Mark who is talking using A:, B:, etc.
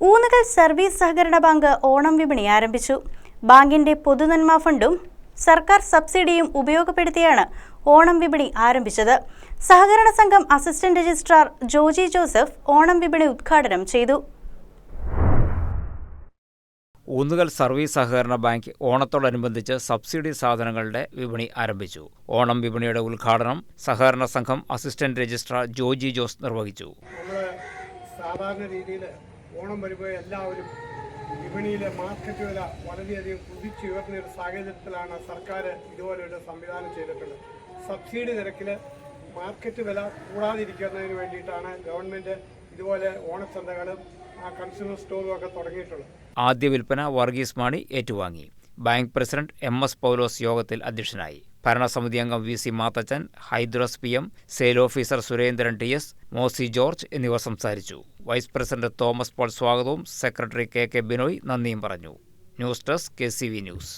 A: Oonnukal service സഹകരണ bank Onam വിപണി ആരംഭിച്ചു. ബാങ്കിന്റെ പൊതുനന്മ ഫണ്ടും സർക്കാർ സബ്സിഡിയും ഉപയോഗപ്പെടുത്തിയാണ് ഓണം വിപണി ആരംഭിച്ചത്. സഹകരണ സംഘം assistant registrar Joji Joseph Onam വിപണി ഉദ്ഘാടനം ചെയ്തു.
B: ഊന്നുകൽ സർവീസ് സഹകരണ ബാങ്ക് ഓണത്തോടനുബന്ധിച്ച് സബ്സിഡി സാധനങ്ങളുടെ വിപണി ആരംഭിച്ചു. ഓണം വിപണിയുടെ ഉദ്ഘാടനം സഹകരണ സംഘം അസിസ്റ്റന്റ് രജിസ്ട്രാർ ജോജി ജോസ് നിർവഹിച്ചു.
C: സാധാരണ രീതിയിൽ ഓണം വരുമ്പോൾ എല്ലാവരും വിപണിയിലെ മാർക്കറ്റ് വില വളരെയധികം കുതിച്ചുയർന്ന ഒരു സാഹചര്യത്തിലാണ് സർക്കാർ ഇതുപോലെയുള്ള സംവിധാനം ചെയ്തിട്ടുള്ളത്. സബ്സിഡി നിരക്കിൽ മാർക്കറ്റ് വില കൂടാതിരിക്കുന്നതിന് വേണ്ടിയിട്ടാണ് ഗവൺമെൻറ് ഇതുപോലെ ഓണച്ചന്തകളും കൺസ്യൂമർ സ്റ്റോറും ഒക്കെ തുടങ്ങിയിട്ടുള്ളത്.
B: ആദ്യ വിൽപ്പന വർഗീസ് മാണി ഏറ്റുവാങ്ങി. ബാങ്ക് പ്രസിഡന്റ് MS പൗലോസ് യോഗത്തിൽ അധ്യക്ഷനായി. ഭരണസമിതി അംഗം VC Mathachan, Hydros PM, sale officer Surendran TS, മോസി George എന്നിവർ സംസാരിച്ചു. വൈസ് പ്രസിഡന്റ് തോമസ് പോൾ സ്വാഗതവും സെക്രട്ടറി KK ബിനോയ് നന്ദിയും പറഞ്ഞു. News desk KCV news.